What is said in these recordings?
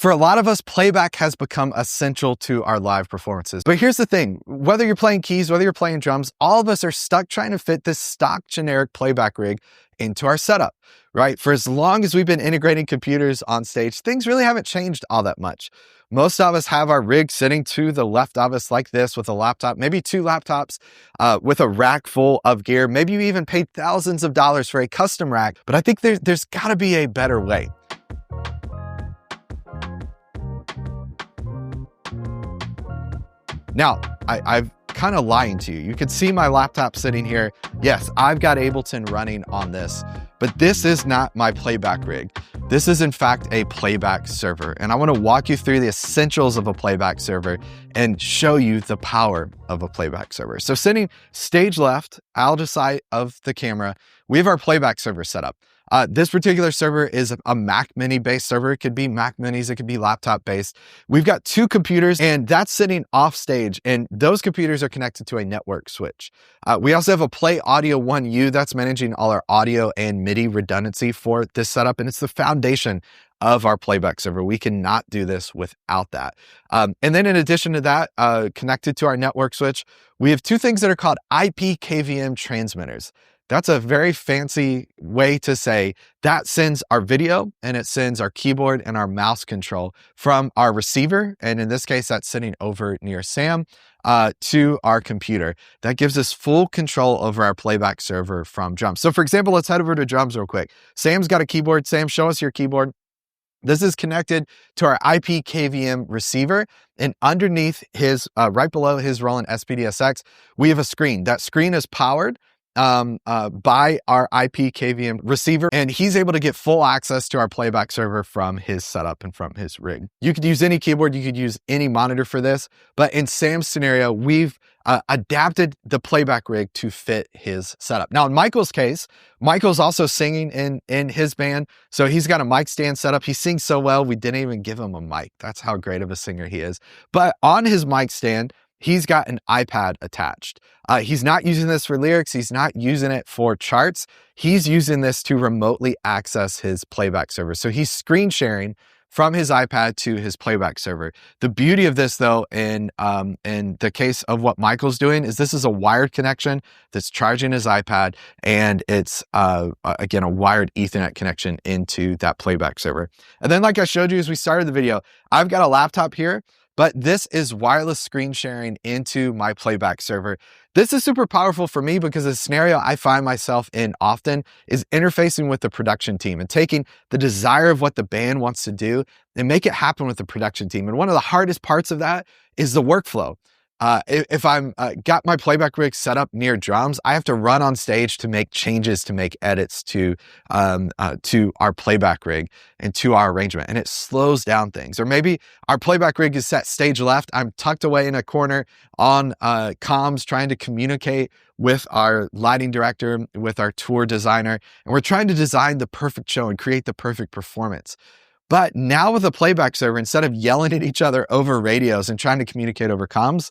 For a lot of us, playback has become essential to our live performances. But here's the thing, whether you're playing keys, whether you're playing drums, all of us are stuck trying to fit this stock generic playback rig into our setup, right? For as long as we've been integrating computers on stage, things really haven't changed all that much. Most of us have our rig sitting to the left of us like this with a laptop, maybe 2 laptops, with a rack full of gear. Maybe you even paid thousands of dollars for a custom rack, but I think there's gotta be a better way. Now, I've kind of lying to you. You can see my laptop sitting here. Yes, I've got Ableton running on this, but this is not my playback rig. This is in fact a playback server. And I want to walk you through the essentials of a playback server and show you the power of a playback server. So sitting stage left, out of sight of the camera, we have our playback server set up. This particular server is a Mac Mini based server. It could be Mac Minis, it could be laptop based. We've got 2 computers and that's sitting off stage, and those computers are connected to a network switch. We also have a Play Audio 1U that's managing all our audio and MIDI redundancy for this setup, and it's the foundation of our playback server. We cannot do this without that. And then in addition to that, connected to our network switch, we have 2 things that are called IP KVM transmitters. That's a very fancy way to say that sends our video and it sends our keyboard and our mouse control from our receiver, and in this case, that's sitting over near Sam, to our computer. That gives us full control over our playback server from drums. So for example, let's head over to drums real quick. Sam's got a keyboard. Sam, show us your keyboard. This is connected to our IP KVM receiver, and underneath his, right below his Roland SPDSX, we have a screen. That screen is powered by our IP KVM receiver, and he's able to get full access to our playback server from his setup and from his rig. You could use any keyboard, you could use any monitor for this, but in Sam's scenario, we've adapted the playback rig to fit his setup. Now in Michael's case, Michael's also singing in his band, so he's got a mic stand set up. He sings so well, we didn't even give him a mic. That's how great of a singer he is. But on his mic stand, he's got an iPad attached. He's not using this for lyrics. He's not using it for charts. He's using this to remotely access his playback server. So he's screen sharing from his iPad to his playback server. The beauty of this though, in the case of what Michael's doing, is this is a wired connection that's charging his iPad, and it's, again, a wired Ethernet connection into that playback server. And then like I showed you as we started the video, I've got a laptop here, but this is wireless screen sharing into my playback server. This is super powerful for me because the scenario I find myself in often is interfacing with the production team and taking the desire of what the band wants to do and make it happen with the production team. And one of the hardest parts of that is the workflow. If I'm got my playback rig set up near drums, I have to run on stage to make changes, to make edits to our playback rig and to our arrangement, and it slows down things. Or maybe our playback rig is set stage left. I'm tucked away in a corner on comms trying to communicate with our lighting director, with our tour designer, and we're trying to design the perfect show and create the perfect performance. But now with a playback server, instead of yelling at each other over radios and trying to communicate over comms,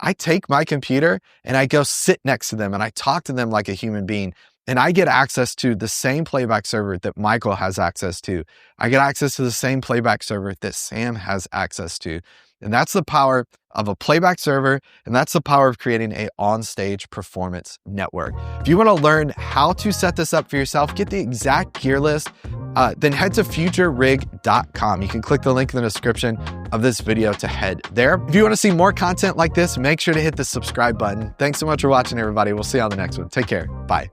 I take my computer and I go sit next to them and I talk to them like a human being. And I get access to the same playback server that Michael has access to. I get access to the same playback server that Sam has access to. And that's the power of a playback server, and that's the power of creating a on-stage performance network. If you want to learn how to set this up for yourself, get the exact gear list, then head to futurerig.com. You can click the link in the description of this video to head there. If you want to see more content like this, make sure to hit the subscribe button. Thanks so much for watching, everybody. We'll see you on the next one. Take care. Bye.